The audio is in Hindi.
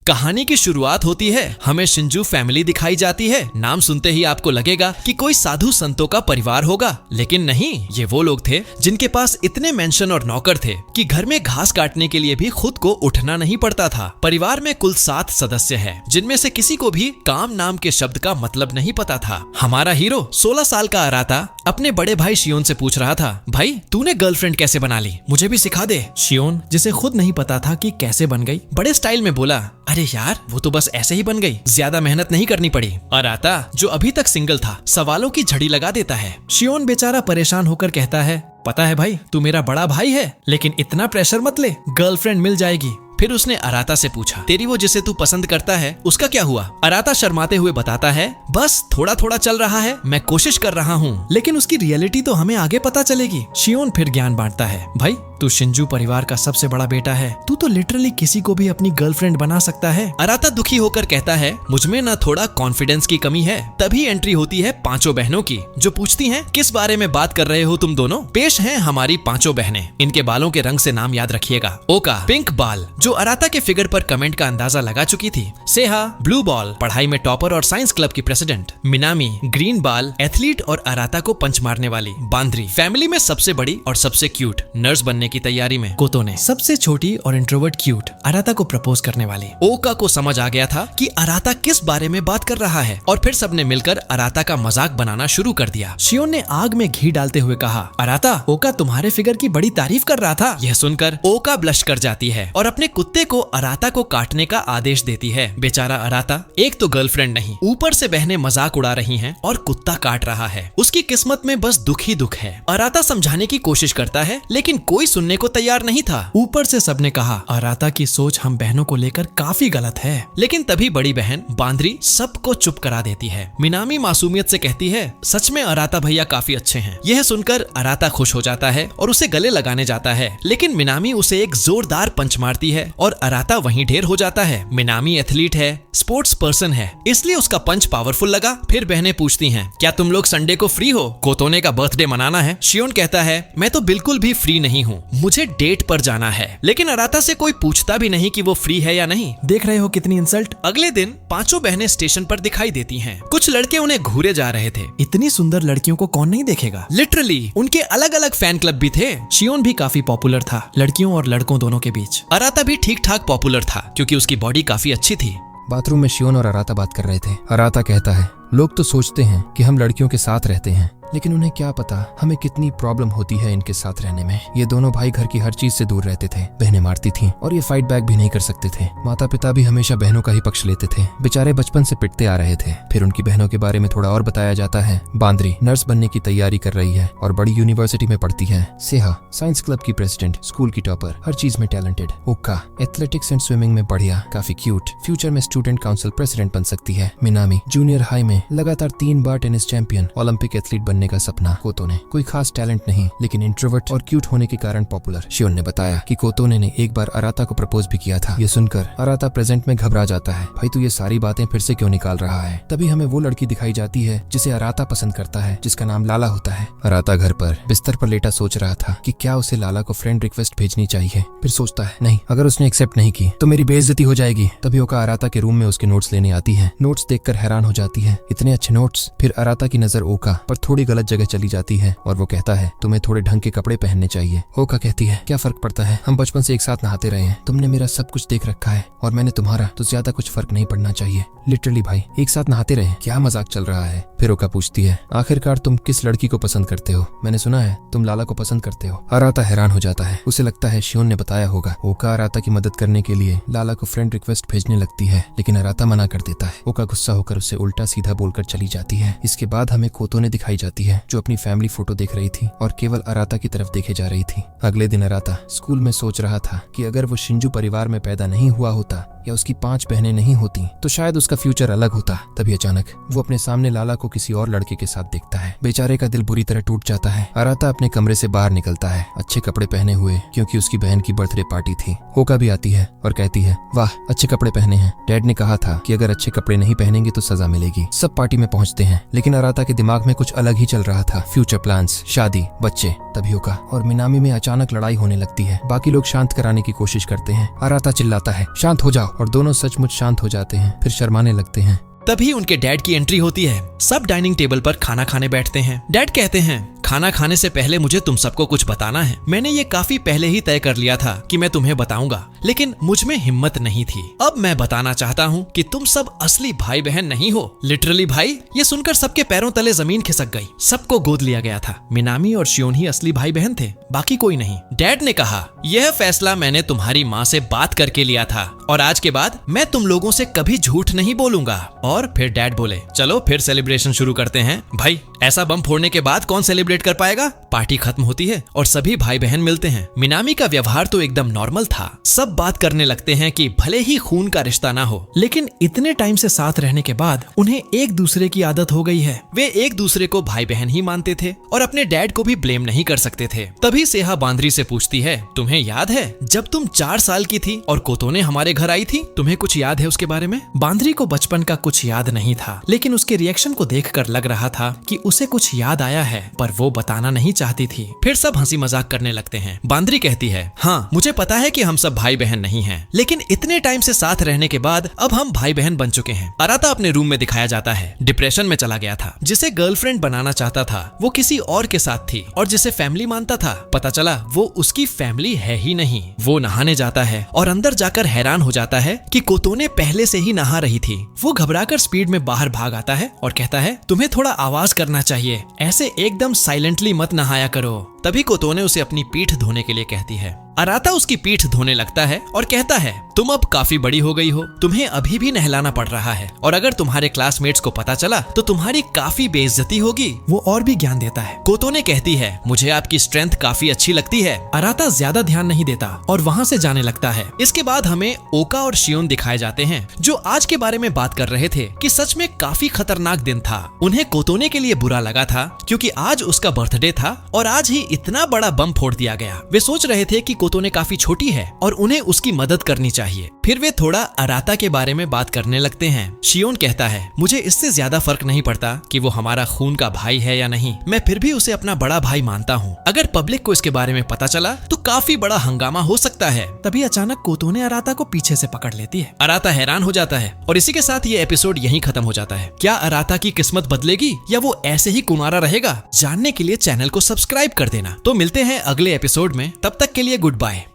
कहानी की शुरुआत होती है, हमें शिंजू फैमिली दिखाई जाती है। नाम सुनते ही आपको लगेगा कि कोई साधु संतों का परिवार होगा, लेकिन नहीं, ये वो लोग थे जिनके पास इतने मेंशन और नौकर थे कि घर में घास काटने के लिए भी खुद को उठना नहीं पड़ता था। परिवार में कुल 7 सदस्य हैं, जिनमें से किसी को भी काम नाम के शब्द का मतलब नहीं पता था। हमारा हीरो 16 साल का अराता अपने बड़े भाई शियोन से पूछ रहा था, भाई तूने गर्लफ्रेंड कैसे बना ली, मुझे भी सिखा दे। शियोन, जिसे खुद नहीं पता था कि कैसे बन गई, बड़े स्टाइल में बोला, अरे यार वो तो बस ऐसे ही बन गई, ज्यादा मेहनत नहीं करनी पड़ी। अराता, जो अभी तक सिंगल था, सवालों की झड़ी लगा देता है। शियोन बेचारा परेशान होकर कहता है, पता है भाई, तू मेरा बड़ा भाई है, लेकिन इतना प्रेशर मत ले, गर्लफ्रेंड मिल जाएगी। फिर उसने अराता से पूछा, तेरी वो जिसे तू पसंद करता है उसका क्या हुआ? अराता शर्माते हुए बताता है, बस थोड़ा थोड़ा चल रहा है, मैं कोशिश कर रहा हूँ, लेकिन उसकी रियलिटी तो हमें आगे पता चलेगी। शियोन फिर ज्ञान बांटता है, भाई तू शिंजू परिवार का सबसे बड़ा बेटा है, तू तो लिटरली किसी को भी अपनी गर्लफ्रेंड बना सकता है। अराता दुखी होकर कहता है, मुझमें ना थोड़ा कॉन्फिडेंस की कमी है। तभी एंट्री होती है 5 बहनों की, जो पूछती हैं, किस बारे में बात कर रहे हो तुम दोनों? पेश हैं हमारी 5 बहनें। इनके बालों के रंग से नाम याद रखिएगा। ओका, पिंक बाल, जो अराता के फिगर पर कमेंट का अंदाजा लगा चुकी थी। सेहा, ब्लू बॉल, पढ़ाई में टॉपर और साइंस क्लब की प्रेसिडेंट। मिनामी, ग्रीन बाल, एथलीट और अराता को पंच मारने वाली। बांद्री, फैमिली में सबसे बड़ी और सबसे क्यूट, नर्स बनने की तैयारी में। कोतोने, सबसे छोटी और इंट्रोवर्ट क्यूट, अराता को प्रपोज करने वाली। ओका को समझ आ गया था कि अराता किस बारे में बात कर रहा है, और फिर सबने मिलकर अराता का मजाक बनाना शुरू कर दिया। शियोन ने आग में घी डालते हुए कहा, अराता, ओका तुम्हारे फिगर की बड़ी तारीफ कर रहा था। यह सुनकर ओका ब्लश कर जाती है और अपने कुत्ते को अराता को काटने का आदेश देती है। बेचारा अराता, एक तो गर्लफ्रेंड नहीं, ऊपर से बहनें मजाक उड़ा रही हैं और कुत्ता काट रहा है। उसकी किस्मत में बस दुख ही दुख है। अराता समझाने की कोशिश करता है, लेकिन कोई सुनने को तैयार नहीं था। ऊपर से सबने कहा, अराता की सोच हम बहनों को लेकर काफी गलत है। लेकिन तभी बड़ी बहन बांद्री सबको चुप करा देती है। मिनामी मासूमियत से कहती है, सच में अराता भैया काफी अच्छे हैं। यह सुनकर अराता खुश हो जाता है और उसे गले लगाने जाता है, लेकिन मिनामी उसे एक जोरदार पंच मारती है और अराता वहीं ढेर हो जाता है। मिनामी एथलीट है, स्पोर्ट्स पर्सन है, इसलिए उसका पंच पावरफुल लगा। फिर बहनें पूछती हैं, क्या तुम लोग संडे को फ्री हो? कोतोने का बर्थडे मनाना है। शियोन कहता है, मैं तो बिल्कुल भी फ्री नहीं हूँ, मुझे डेट पर जाना है। लेकिन अराता से कोई पूछता भी नहीं कि वो फ्री है या नहीं। देख रहे हो कितनी इंसल्ट। अगले दिन 5 बहनें स्टेशन पर दिखाई देती हैं। कुछ लड़के उन्हें घूरे जा रहे थे। इतनी सुंदर लड़कियों को कौन नहीं देखेगा। लिटरली उनके अलग अलग फैन क्लब भी थे। शियोन भी काफी पॉपुलर था, लड़कियों और लड़कों दोनों के बीच। अराता भी ठीक ठाक पॉपुलर था, क्योंकि उसकी बॉडी काफी अच्छी थी। बाथरूम में शियोन और अराता बात कर रहे थे। अराता कहता है, लोग तो सोचते हैं कि हम लड़कियों के साथ रहते हैं, लेकिन उन्हें क्या पता हमें कितनी प्रॉब्लम होती है इनके साथ रहने में। ये दोनों भाई घर की हर चीज से दूर रहते थे, बहनें मारती थीं और ये फाइट बैक भी नहीं कर सकते थे। माता पिता भी हमेशा बहनों का ही पक्ष लेते थे। बेचारे बचपन से पिटते आ रहे थे। फिर उनकी बहनों के बारे में थोड़ा और बताया जाता है। बांद्री नर्स बनने की तैयारी कर रही है और बड़ी यूनिवर्सिटी में पढ़ती है। सेहा साइंस क्लब की प्रेसिडेंट, स्कूल की टॉपर, हर चीज में टैलेंटेड। ओका एथलेटिक्स एंड स्विमिंग में बढ़िया, काफी क्यूट, फ्यूचर में स्टूडेंट काउंसिल प्रेसिडेंट बन सकती है। मिनामी जूनियर हाई में लगातार 3 बार टेनिस चैंपियन, ओलंपिक एथलीट बनने का सपना। कोतोने कोई खास टैलेंट नहीं, लेकिन इंट्रोवर्ट और क्यूट होने के कारण पॉपुलर। शियोन ने बताया कि कोतोने ने एक बार अराता को प्रपोज भी किया था। ये सुनकर अराता प्रेजेंट में घबरा जाता है। भाई तू ये सारी बातें फिर से क्यों निकाल रहा है? तभी हमें वो लड़की दिखाई जाती है जिसे अराता पसंद करता है, जिसका नाम लाला होता है। अराता घर पर बिस्तर पर लेटा सोच रहा था कि क्या उसे लाला को फ्रेंड रिक्वेस्ट भेजनी चाहिए। फिर सोचता है, नहीं, अगर उसने एक्सेप्ट नहीं की तो मेरी बेइज्जती हो जाएगी। तभी ओका अराता के रूम में उसके नोट्स लेने आती है। नोट्स देखकर हैरान हो जाती है, इतने अच्छे नोट्स। फिर अराता की नजर ओका पर थोड़ी गलत जगह चली जाती है और वो कहता है, तुम्हें थोड़े ढंग के कपड़े पहनने चाहिए। ओका कहती है, क्या फर्क पड़ता है, हम बचपन से एक साथ नहाते रहे हैं, तुमने मेरा सब कुछ देख रखा है और मैंने तुम्हारा, तो ज्यादा कुछ फर्क नहीं पड़ना चाहिए। लिटरली भाई एक साथ नहाते रहे, क्या मजाक चल रहा है? फिर ओका पूछती है, आखिरकार तुम किस लड़की को पसंद करते हो? मैंने सुना है तुम लाला को पसंद करते हो। अराता हैरान हो जाता है, उसे लगता है शियोन ने बताया होगा। ओका अराता की मदद करने के लिए लाला को फ्रेंड रिक्वेस्ट भेजने लगती है, लेकिन अराता मना कर देता है। ओका गुस्सा होकर उसे उल्टा सीधा बोलकर चली जाती है। इसके बाद हमें कोतोने दिखाई जाती है, जो अपनी फैमिली फोटो देख रही थी और केवल अराता की तरफ देखे जा रही थी। अगले दिन अराता स्कूल में सोच रहा था कि अगर वो शिंजू परिवार में पैदा नहीं हुआ होता या उसकी 5 बहनें नहीं होती तो शायद उसका फ्यूचर अलग होता। तभी अचानक वो अपने सामने लाला को किसी और लड़के के साथ देखता है। बेचारे का दिल बुरी तरह टूट जाता है। अराता अपने कमरे से बाहर निकलता है, अच्छे कपड़े पहने हुए, क्योंकि उसकी बहन की बर्थडे पार्टी थी। ओका भी आती है और कहती है, वाह अच्छे कपड़े पहने हैं, डैड ने कहा था कि अगर अच्छे कपड़े नहीं पहनेंगे तो सजा मिलेगी। सब पार्टी में पहुंचते हैं, लेकिन अराता के दिमाग में कुछ अलग ही चल रहा था, फ्यूचर प्लान्स, शादी, बच्चे। तभी ओका और मिनामी में अचानक लड़ाई होने लगती है। बाकी लोग शांत कराने की कोशिश करते हैं। अराता चिल्लाता है, शांत हो जाओ, और दोनों सचमुच शांत हो जाते हैं, फिर शर्माने लगते हैं। तभी उनके डैड की एंट्री होती है। सब डाइनिंग टेबल पर खाना खाने बैठते हैं। डैड कहते हैं, खाना खाने से पहले मुझे तुम सबको कुछ बताना है। मैंने ये काफी पहले ही तय कर लिया था कि मैं तुम्हें बताऊंगा, लेकिन मुझ में हिम्मत नहीं थी। अब मैं बताना चाहता हूँ कि तुम सब असली भाई बहन नहीं हो। लिटरली भाई। ये सुनकर सबके पैरों तले जमीन खिसक गई। सबको गोद लिया गया था। मिनामी और शियोन ही असली भाई बहन थे, बाकी कोई नहीं। डैड ने कहा, यह फैसला मैंने तुम्हारी माँ से बात करके लिया था और आज के बाद मैं तुम लोगों से कभी झूठ नहीं बोलूंगा। और फिर डैड बोले, चलो फिर सेलिब्रेशन शुरू करते हैं। भाई, ऐसा बम फोड़ने के बाद कौन सेलिब्रेट कर पाएगा? पार्टी खत्म होती है और सभी भाई बहन मिलते हैं। मिनामी का व्यवहार तो एकदम नॉर्मल था। सब बात करने लगते हैं कि भले ही खून का रिश्ता ना हो, लेकिन इतने टाइम से साथ रहने के बाद उन्हें एक दूसरे की आदत हो गई है। वे एक दूसरे को भाई बहन ही मानते थे और अपने डैड को भी ब्लेम नहीं कर सकते थे। तभी सेहा बांद्री से पूछती है, तुम्हें याद है जब तुम 4 साल की थी और कोतोने हमारे घर आई थी? तुम्हें कुछ याद है उसके बारे में? बांद्री को बचपन का कुछ याद नहीं था, लेकिन उसके रिएक्शन को देखकर लग रहा था कि उसे कुछ याद आया है, पर वो बताना नहीं चाहती थी। फिर सब हंसी मजाक करने लगते हैं। बांद्री कहती है, हाँ मुझे पता है कि हम सब भाई बहन नहीं हैं, लेकिन इतने टाइम से साथ रहने के बाद अब हम भाई बहन बन चुके हैं। अराता अपने रूम में दिखाया जाता है। डिप्रेशन में चला गया था। जिसे गर्लफ्रेंड बनाना चाहता था वो किसी और के साथ थी, और जिसे फैमिली मानता था पता चला वो उसकी फैमिली है ही नहीं। वो नहाने जाता है और अंदर जाकर हैरान हो जाता है कि कोतोने पहले से ही नहा रही थी। वो घबराकर स्पीड में बाहर भाग आता है और कहता है, तुम्हें थोड़ा आवाज करना चाहिए, ऐसे एकदम साइलेंटली मत नहाया करो। तभी कोतोने उसे अपनी पीठ धोने के लिए कहती है। अराता उसकी पीठ धोने लगता है और कहता है, तुम अब काफी बड़ी हो गई हो, तुम्हें अभी भी नहलाना पड़ रहा है, और अगर तुम्हारे क्लासमेट्स को पता चला तो तुम्हारी काफी बेइज्जती होगी। वो और भी ज्ञान देता है। कोतोने कहती है, मुझे आपकी स्ट्रेंथ काफी अच्छी लगती है। अराता ज्यादा ध्यान नहीं देता और वहाँ से जाने लगता है। इसके बाद हमें ओका और शियोन दिखाए जाते हैं, जो आज के बारे में बात कर रहे थे कि सच में काफी खतरनाक दिन था। उन्हें कोतोने के लिए बुरा लगा था क्योंकि आज उसका बर्थडे था और आज ही इतना बड़ा बम फोड़ दिया गया। वे सोच रहे थे कि कोतोने काफी छोटी है और उन्हें उसकी मदद करनी चाहिए। फिर वे थोड़ा अराता के बारे में बात करने लगते हैं। शियोन कहता है, मुझे इससे ज्यादा फर्क नहीं पड़ता कि वो हमारा खून का भाई है या नहीं, मैं फिर भी उसे अपना बड़ा भाई मानता हूँ। अगर पब्लिक को इसके बारे में पता चला तो काफी बड़ा हंगामा हो सकता है। तभी अचानक कोतोने अराता को पीछे से पकड़ लेती है। अराता हैरान हो जाता है और इसी के साथ ये एपिसोड यहीं खत्म हो जाता है। क्या अराता की किस्मत बदलेगी या वो ऐसे ही कुंवारा रहेगा? जानने के लिए चैनल को सब्सक्राइब कर देना। तो मिलते हैं अगले एपिसोड में, तब तक के लिए गुड बाय।